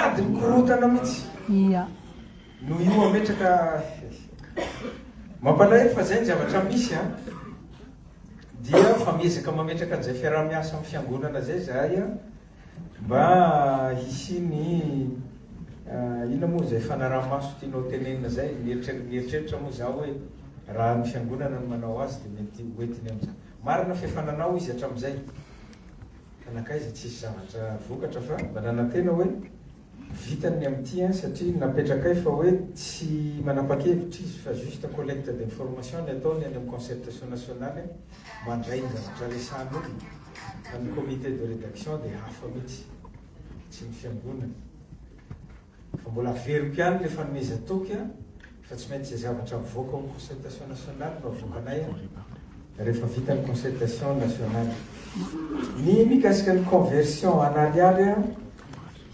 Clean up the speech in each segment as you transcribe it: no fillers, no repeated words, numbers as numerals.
sady mikorotana mihitsy no io ametraka mampalay fa zay ny zavatra misy a dia fa miezaka mametraka an'izay fiaraha-miasa amin'ny fiangonana zay zahay a mba hisiny ina moa zay fanaraha-maso tianao tenenina zay mieritreritra moa zaho hoe raha ny fiangonana no manao azy dia mety hoentiny amin'izay marina fifananao izy hatramin'izay anakaiza tsisy zavatra vokatra fa mba nanantena hoe vitany amin'ity satria napetrakay fa hoe tsy manapa-kevitra izy fa juste collecte d'information ny ataony any amin'ny concertation nationale mandray ny zavatra resan'olo fa ny comité de rédaction dia hafa mihitsy tsy ny fiangonana fa mbola averim-piany le fanomeza toky a fa tsy maintsy zay zavatra mivoaka amin'ny concertation nationale no avoakanay rehefa vita ny concertation nationale ny mikasika ny conversion en ariary a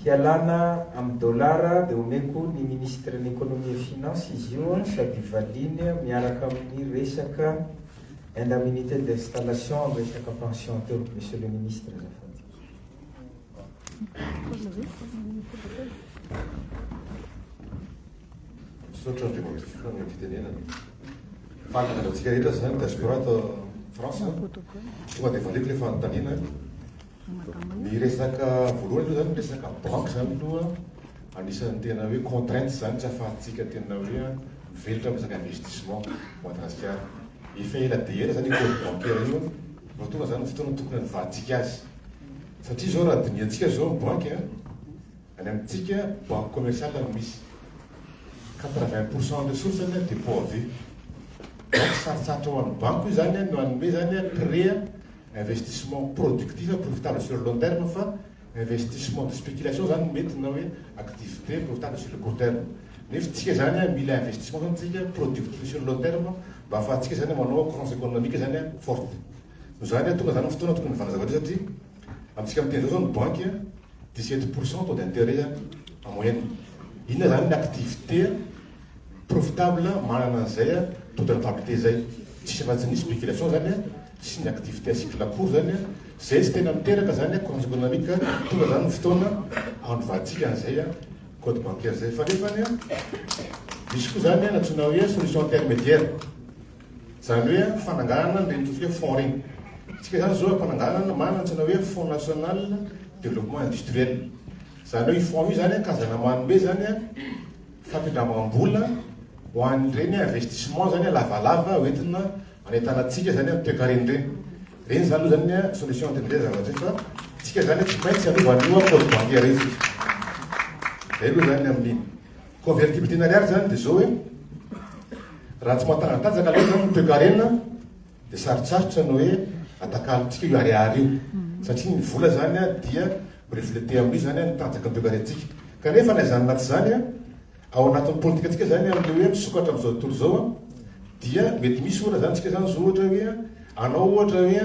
hialana amin'ny dollara dia omeko ny ministre ny économie et finance izy io sady valiny miaraka amin'ny resaka indemnité d'installation amin'ny resaka pension teo monsieur le ministre misaotra ny remotifika amin'ny fitenenana fantana antsika rehetra zany diaspora ato France tonga dia valeko le fanontaniana ny resaka voalohany aloha zany resaka banque zany aloha anisan'ny tena hoe contrainte zany tsy ahafahantsika tena hoe mivelatra amin'ny resaka investissement Madagasikara efa ela dia ela zany code bancaire io vao tonga zany fotoana tokony nivahantsika azy satria zao raha diniantsika zao banque any amintsika banque commerciale no misy 80% de source zany dépôt à vue sarotsarotra ho an'ny banque io zany no anome zany prêt investissement productif profitable sur le long terme fa investissement de spéculation zany mety na hoe activité profitable sur le court terme nefa tsika zany mila investissement zany tsika productif sur le long terme mba ahafahantsika zany manao croissance économique zany forte no zany tonga zany fotoana tokony nivana zavatra satria amintsika miteny zao zany banque 17% taux d'intérêt zany en moyenne inona zany ny activité profitable manana an'izay taux de rentabilité zay tsisy afa-tsy ny spéculation zany sy ny activité cycle court zany zay tsy tena miteraka zany croissance économique tonga zany fotoana androvatsika an'izay code bancaire zay fa nefany misy koa zany natsona hoe solution intermédiaire zany hoe fananganana reny totsika hoe fond regny tsika zany zao fananganana mana natsona hoe fond national développement industriel zany hoe i fond io zany kazana manome zany fampindramam-bola ho an'ireny investissement zany lavalava hoentina anetanatsika zany toekareny reny reny zany aloha zany solution intermédiaire zavatra fa tsika zany tsy maintsy anovanoa code bancaire izy zay aloha zany amin'iny convertibilité nariary zany dia zao hoe raha tsy mahatangatanjaka aloha zany toekarena dia sarotsarotra no hoe atakalotsika io ariary io satria ny vola zany dia reflété amin'io zany ny tanjaka ny toekarentsika kanefa na zany naty zany ao anatin'ny politika atsika zany amin'le hoe misokatra amin'izao tontolo zao dia mety misy ohatra zany tsika zany zao ohatra hoe anao ohatra hoe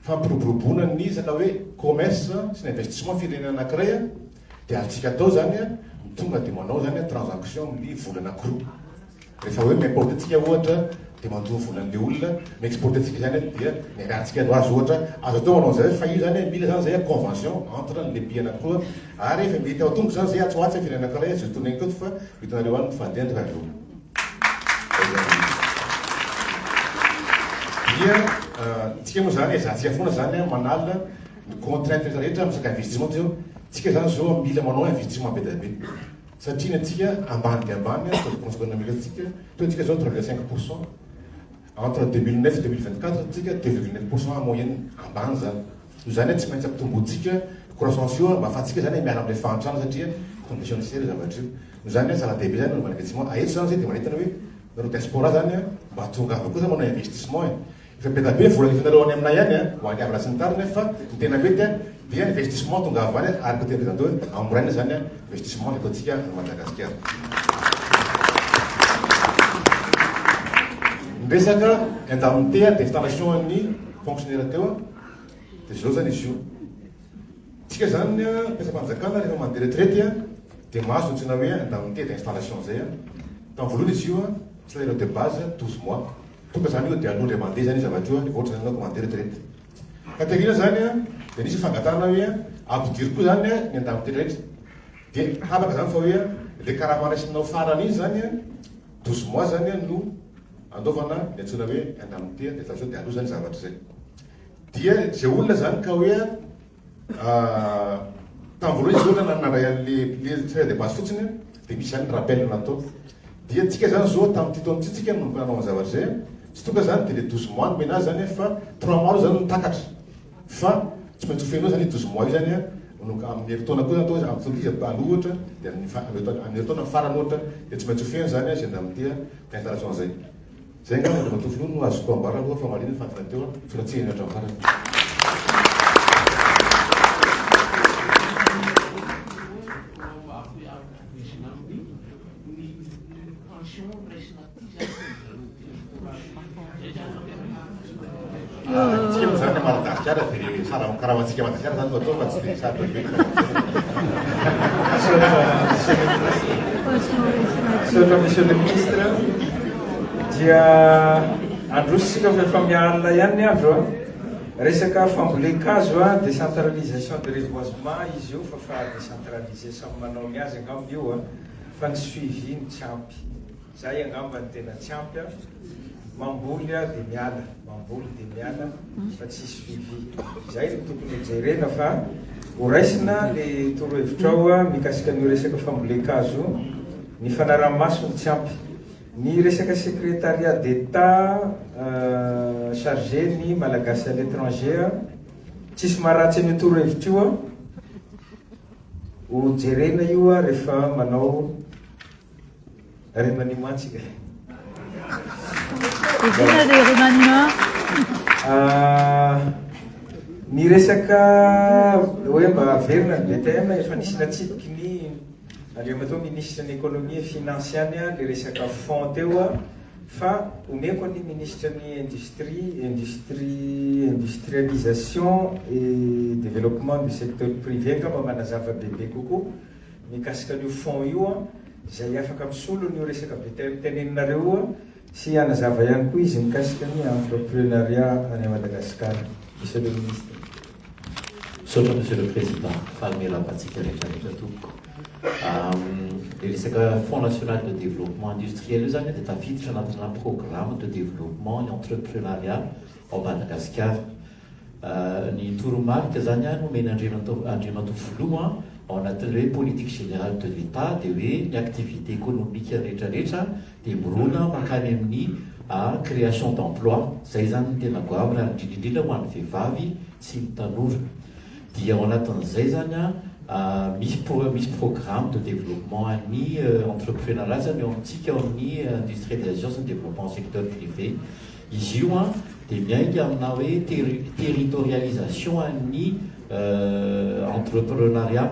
fampiroboroboana ny zaka hoe commerce sy ny investissement firenena anankiray dia atsika atao zany tonga dia manao zany transaction amin'ny vola anankiroa rehefa hoe miimporte atsika ohatra dia mandova volan'le olona miexporte atsika zany dia niarahantsika no azy ohatra azo atao manao zay fa io zany mila zany zay convention entre le pays anankiroa ary efa mety ao tonga zany zay atsoatsy firenena anankiray zay tonegny koto fa hitanareo any mifandeha ndrareo dia tsika moa zany ezatsika foana zany manala ny contrainte rehetra misaka investissement zao tsika zany zao mila manao investissement be dabe satria ny atsika ambany dia ambany croissance économique atsika toetsika zao 3,5% entre 2009 2024 tsika 2,9% en moyenne ambany zany io zany tsy maintsy ampitombotsika croissance io mba afahantsika zany miala amin'ilay fahantrano satria condition nécessaire zavatra io no zany zava-dehibe zany malaky investissement aeto zany zay dia manentana hoe nareo diaspora zany mba tonga avy koa zany manao investissement efa be dabe vola lefanareo any aminay ihany ho any avy lasy ny tariny fa ny tena mety dia investissement tonga avy any ary koa tena zany amoraina zany investissement le ataontsika Madagasikara resaka indemnité d'installation ny fonctionnaire teo dia zao zany izy io tsika zany mpiasa-panjakana rehefa mandeha retraite dia mahazo ntsina hoe indemnité d'installation zay tamin'ny voalohany izy io salaire de base 12 mois tonga zany io dia alondra mandeha zany zavatra io voatra zany anao mandeha retraite katerina zany dia nisy fangatana hoe ampidiry koa zany ny indemnité rehetra dia afaka zany fa hoe le karaha raisinao farany izy zany 12 mois zany no andaovana ny antsona hoe indemnité d'inflation dia aloha zany zavatra zay dia zay olona zany ka hoe tam'y voalohany izy olona naray an'le salaire de base fotsiny dia misy zany rappel natao dia tsika zany zao tamin'ity taona ity tsika no nanao zavatra zay tsy tonga zany dia le 12 mois no mena zany fa 3 mois zany no takatra fa tsy maintsy hofenao zany 12 mois io zany amin'ny herintaona koa atao amin'ny fotoana izy aloha ohatra dia amin'ny herintaona farany ohatra dia tsy maintsy hofeno zany zay indemnité d'installation zay zay ngamba dia matofino no azoko ambara aloha fa marina fantina teo firatsihany hatrany farany zany Madagasikara dia karamantsika Madagasikara zany atao fa tsy dia sady Saotra monsieur le ministre dia andrositsika fa efa mialina ihany andro resaka fambolekazo décentralisation de reboisement izy io fa décentralisé samy manao ny azy angamba io fa ny suivi ny tsy ampy zay angamba ny tena tsy ampy mamboly dia miala mamboly dia miala fa tsy suivi zay no tokony jerena fa ho raisina le torohevitrao mikasika ny resaka fambolekazo ny fanaramaso ny tsy ampy ny resaka secrétariat d'état chargé ny malagasy à l'étranger tsisy maharatsy amin'ny torohevitra io ho jerena io rehefa manao remaniement tsika ny resaka hoe mba averina ny BTM efa nisy natsidiky ny andriamatao ministre ny économie financière le resaka fond teo fa omeko ny ministre ny industrialisation et développement du secteur privé ngamba manazava bebe kokoa mikasika an'io fond io zay afaka misolo ny resaka BTM teneninareo sy anazava ihany koa izy mikasika ny entrepreneuriat any Madagascar. Monsieur le ministre. Saotra monsieur le président, falmelapatsika rehetrarehetra tompoko. Le resaka Fonds national de développement industriel io zany dia tafiditra anatina programme de développement et entrepreneuriat ao Madagascar. Ny toromarika zany no mena Andriamatofiloha ao anatin'le hoe politique générale de l'État dia hoe ny activité économique rehetrarehetra dia mirona mankany amin'ny création d'emploi zay zany ny tena goavana indrindrindrindra ho an'ny vehivavy sy ny tanora dia ao anatin'izay zany misy programme de développement ny entrepreneuriat zany eo amintsika ao amin'ny industrialisation sy développement secteur privé izy io dia miainga amina hoe territorialisation ny entrepreneuriat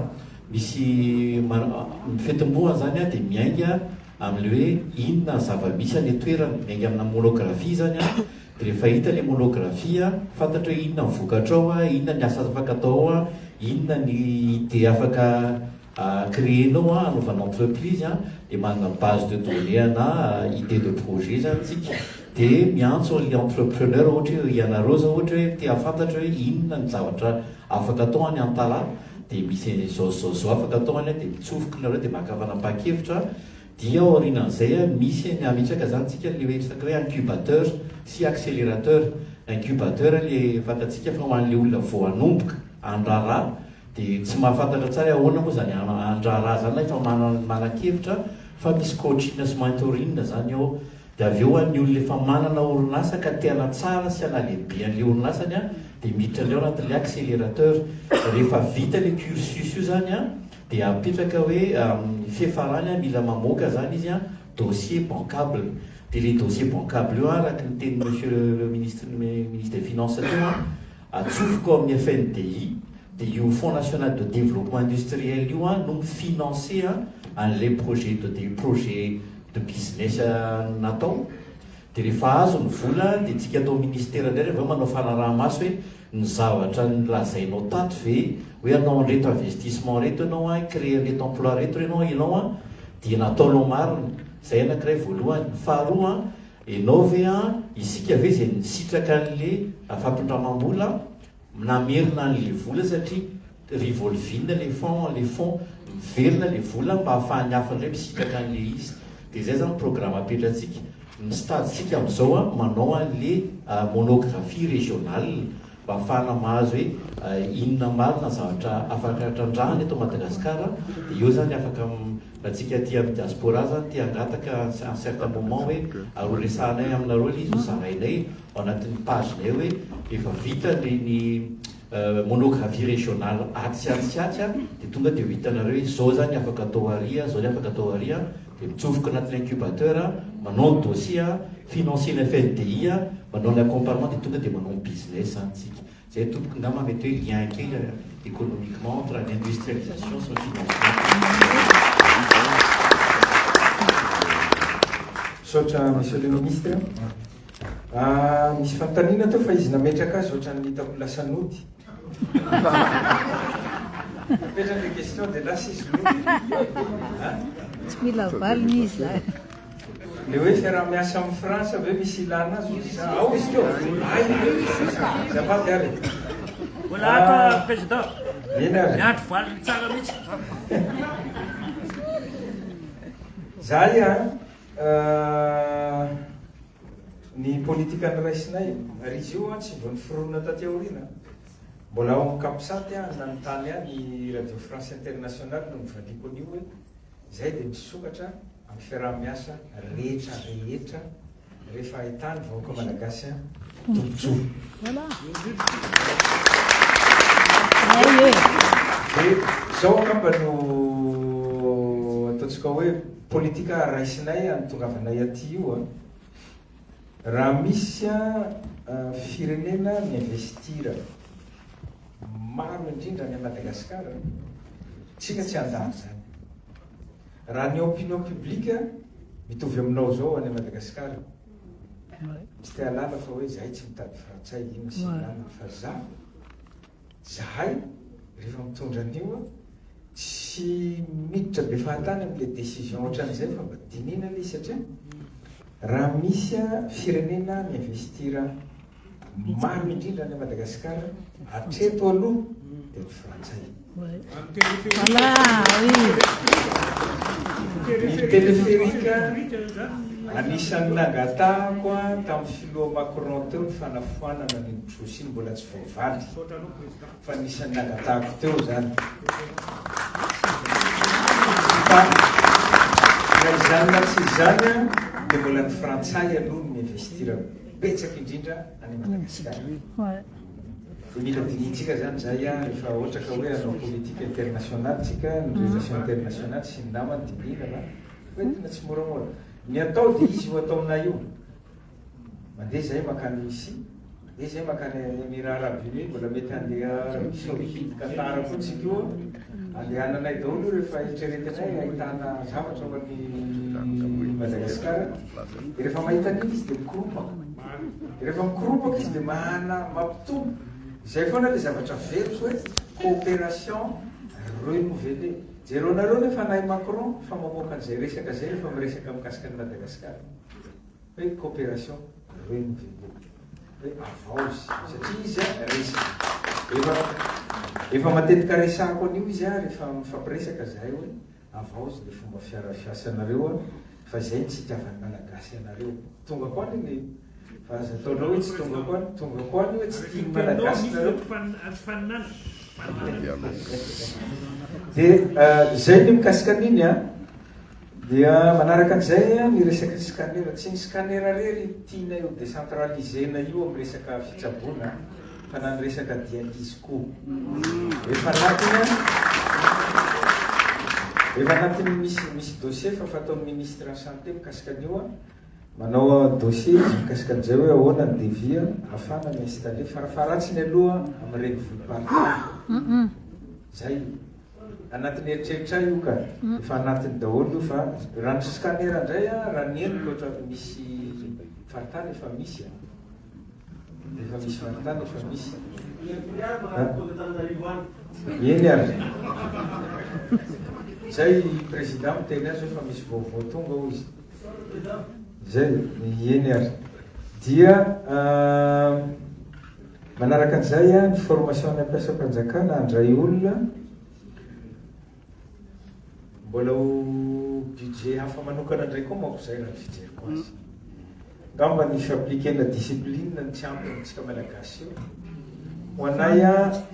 misy mifetim-boana zany dia miainga amin'le hoe inona zava-misy any toerana miainga amina monographie zany dia rehefa hita le monographie fantatra hoe inona mivokatra ao inona ny asa afaka atao inona ny idée afaka créenao anaovana entreprise dia manana base de données na idée de projet zany tsika dia miantso le entrepreneur ohatra hoe ianareo zao ohatra hoe te afantatra hoe inona ny zavatra afaka atao any antala dia misy zao afaka atao any dia mitsofoka nareo dia makavanam-pakevitra dia aorinan'izay misy ny ametraka zany tsika le resaka hoe incubateur sy accélérateur incubateur le fantatsika fa ho an'le olona vao anomboka andrarà dia tsy mahafantatra tsara ahoana moa zany andrarà zany efa manan-kevitra fa misy coaching sy mentoring zany ao dia avy eo ny olona efa manana orinasa ka tena tsara sy analehibe an'le orinasany dia miditra an'leo anatin'le accélérateur rehefa vita le cursus io zany dia apetraka hoe fiafarany mila mamoaka zany izy dossier bancable dia le dossier bancable io araka ny teny monsieur le ministre des finances teo atsofoka ao amin'ny FNDI dia io Fonds national de développement industriel io no mifinancer an'le projet de business natao dia rehefa azo ny vola dia tsika atao ministère indray rehefa manao fanarahamaso hoe ny zavatra nylazainao tato ve hoe anao anreto investissement reto ianao créer reto emploi reto ianao dia nataonao marina zay anankiray voalohany faharoa ianao ve isika ve zay nisitraka an'le fampindramam-bola namerina an'le vola satria revolvine les fonds miverina le vola mba hahafahany hafandray misitraka an'le izy dia zay zany programme apetratsika mistadysika amin'izao a manao an'le monographie régionale mba hafahana mahazo hoe inona marina zavatra afaka trandrahany eto Madagasikara dia eo zany afaka rahatsika ty amin'ny diaspora zany ty angataka un certain moment hoe aroresanay aminareo le izy ho zarainay ao anatin'ny pagenay hoe efa vita reny monographie régionale atsyatsyatsy a dia tonga dia ho hitanareo hoe zao zany afaka atao aria zao ny afaka atao aria dia mitsofoka anatin'ny incubateur manao dossier financier ny FNDI manao ny accompagnement dia tonga dia manao business antsika zay tompoko ngamba mety hoe lien kely économiquement entre l'industrialisation sy le financement. Saotra monsieur le ministre misy fanontaniana teo fa izy nametraka azy ohatrany hitako lasanody napetrany le question de lasa izy tsy mila valiny izy zany le hoe fiaraha-miasa amin'ny Frantsa ve misy ilana azy ao izy teo zafady ary Voilà atao président. eny ary Miandry valiny tsara mihitsy. Zahay ny politika nyraisinay ary izy io tsy vao niforonina taty aoriana mbola ao amin'ny Kapisaty nanontany any Radio France Internationale no nivaliko an'io hoe zay dia misokatra amin'ny fiaraha-miasa rehetra rehetra rehefa ahitany vahoaka malagasy tombontsoa. Dia zao angamba no ataontsika hoe politika raisinay antongavanay aty io raha misy firenena miinvestira maro indrindra ny Madagasikara tsika tsy andany zany raha ny opinion publique mitovy aminao zao any Madagasikara tsy te halala fa hoe zahay tsy mitady frantsay ino sy ilana fa zahay rehefa mitondra an'io tsy miditra be fahatany amin'le décision ohatran'izay fa mba dinina le satria raha misy firenena miinvestira maro indrindra ny Madagasikara atreto aloha dia ny frantsay. Ny téléphérique anisan'ny nangatahako tamin'ny filoha Macron teo ny fanafoanana ny trosy iny mbola tsy voavaly fa anisan'ny nangatahako teo zany fa raha izany na tsy izany dia mbola ny frantsay aloha ny miinvestira betsaka indrindra any Madagasikara. Dia mila dinitsika zany zay rehefa ohatra ka hoe anao politique internationale tsika ny relation internationale sy ny namany dinina fa hoe tena tsy moramora ny atao dia izy ho ataonay io mandeha zay makany isi dia zay makany Émirats Arabes Unis mbola mety andeha Saoudite Qatar fotsika io andehananay daholo rehefa eritreretinay ahitana zavatra ho an'ny Madagasikara dia rehefa mahita an'iny izy dia mikoropaka rehefa mikoropaka izy dia mahana mampitombo zay foana le zavatra very hoe coopération renouvelée jeronareo nefa nahy Macron fa mamoaka an'izay resaka zay rehefa miresaka mikasika ny Madagasikara hoe coopération renouvelée hoe avao izy satria izy resaka efa matetika resahako an'io izy rehefa mifampiresaka zahay hoe avao izy le fomba fiasanareo fa zay tsy itiavan'ny malagasy anareo tonga koa ny fa aza ataonao hoe tsy tonga koa ny hoe tsy tiany malagasy nareo dia zay ny mikasika an'iny dia manaraka an'izay ny resaka scanner tsy ny scanner rery tiana io décentralisena io amin'ny resaka fitsaboana fa na ny resaka dialyse koa efa anatiny misy dossier fa fataon'ny ministre en santé mikasika an'io manao dossier izy mikasika an'izay hoe ahoana ny devis ahafana miinstalle farafaratsiny aloha amin'ireny volomparty zay anatin'ny eritreritra io ka efa anatiny daholo fa raha ny scanner indray raha ny eny loatra misy faritany efa misy faritany efa misy eny ary zay président miteny azy efa misy vaovao tonga ho izy zay eny ary dia manaraka an'izay ny formation ny ampiasa-panjakana andray olona mbola ho budget hafa manokana ndray koa manko zay raha fijeriko azy ngamba ny fiaplikena discipline ny tsy ampy antsika malagasy io ho anay a